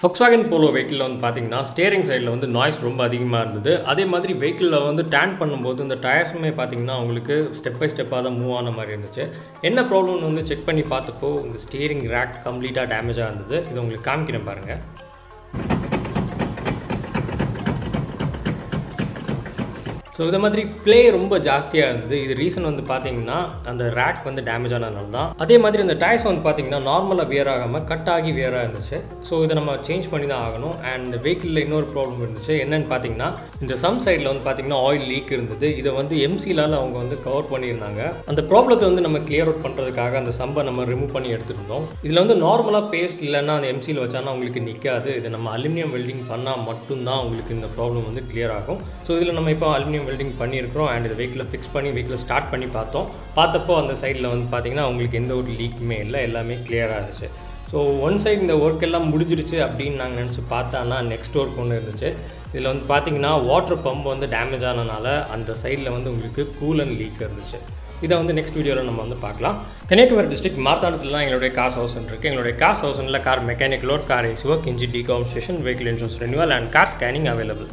Volkswagen Polo வெஹிக்கிளில் வந்து பார்த்தீங்கன்னா steering சைடில் வந்து நாய்ஸ் ரொம்ப அதிகமாக இருந்தது. அதே மாதிரி வெஹிக்கிளில் வந்து டேர்ன் பண்ணும்போது இந்த டயர்ஸுமே பார்த்தீங்கன்னா உங்களுக்கு ஸ்டெப் பை ஸ்டெப்பாக தான் மூவ் ஆன மாதிரி இருந்துச்சு. என்ன ப்ராப்ளம்னு வந்து செக் பண்ணி பார்த்தப்போ இந்த ஸ்டேரிங் ரேக் கம்ப்ளீட்டாக டேமேஜாக இருந்தது. இதை உங்களுக்கு காமிக்கிறேன் பாருங்கள். ஸோ இதை மாதிரி ப்ளே ரொம்ப ஜாஸ்தியாக இருந்தது. இது ரீசன் வந்து பார்த்தீங்கன்னா அந்த ரேக் வந்து டேமேஜ் ஆனதுனால தான். அதே மாதிரி இந்த டயர்ஸ் வந்து பார்த்தீங்கன்னா நார்மலாக வியர் ஆகாமல் கட் ஆகி வியராக இருந்துச்சு. ஸோ இதை நம்ம சேஞ்ச் பண்ணி தான் ஆகணும். அண்ட் இந்த வெஹிக்கிளில் இன்னொரு ப்ராப்ளம் இருந்துச்சு. என்னென்னு பார்த்தீங்கன்னா இந்த சம் சைடில் வந்து பார்த்தீங்கன்னா ஆயில் லீக் இருந்தது. இதை வந்து எம்சிலால் அவங்க வந்து கவர் பண்ணியிருந்தாங்க. அந்த ப்ராப்ளத்தை வந்து நம்ம கிளியர் அவுட் பண்ணுறதுக்காக அந்த சம்பை நம்ம ரிமூவ் பண்ணி எடுத்துருந்தோம். இதில் வந்து நார்மலாக பேஸ்ட் இல்லைன்னா அந்த எம்சியில் வச்சானா உங்களுக்கு நிற்காது. இதை நம்ம அலுமினியம் வெல்டிங் பண்ணால் மட்டும்தான் உங்களுக்கு இந்த ப்ராப்ளம் வந்து கிளியர் ஆகும். ஸோ இதில் நம்ம இப்போ அலுமினியம் வெல்டிங் பண்ணியிருக்கிறோம். அண்ட் இந்த வெஹிக்கிளை ஃபிக்ஸ் பண்ணி வெஹிக்கிளை ஸ்டார்ட் பண்ணி பார்த்தப்போ அந்த சைடில் வந்து பார்த்தீங்கன்னா உங்களுக்கு எந்த ஒரு லீக்குமே இல்லை, எல்லாமே கிளியராக இருந்துச்சு. ஸோ ஒன் சைடு இந்த ஒர்க் எல்லாம் முடிஞ்சிருச்சு அப்படின்னு நாங்கள் நினச்சி பார்த்தானா நெக்ஸ்ட் ஒர்க் ஒன்று இருந்துச்சு. இதில் வந்து பார்த்தீங்கன்னா வாட்டர் பம்ப் வந்து டேமேஜ் ஆனதுனால அந்த சைடில் வந்து உங்களுக்கு கூலன் லீக் இருந்துச்சு. இதை வந்து நெக்ஸ்ட் வீடியோவில் நம்ம வந்து பார்க்கலாம். கன்னியாகுமரி டிஸ்ட்ரிக்ட் மார்த்தாண்டத்தில் தான் எங்களுடைய கார் ஹவுசன் இருக்குது. எங்களுடைய கார் ஹவுசனில் car mechanical work, car AC work, engine deconstruction, vehicle insurance renewal and car scanning available.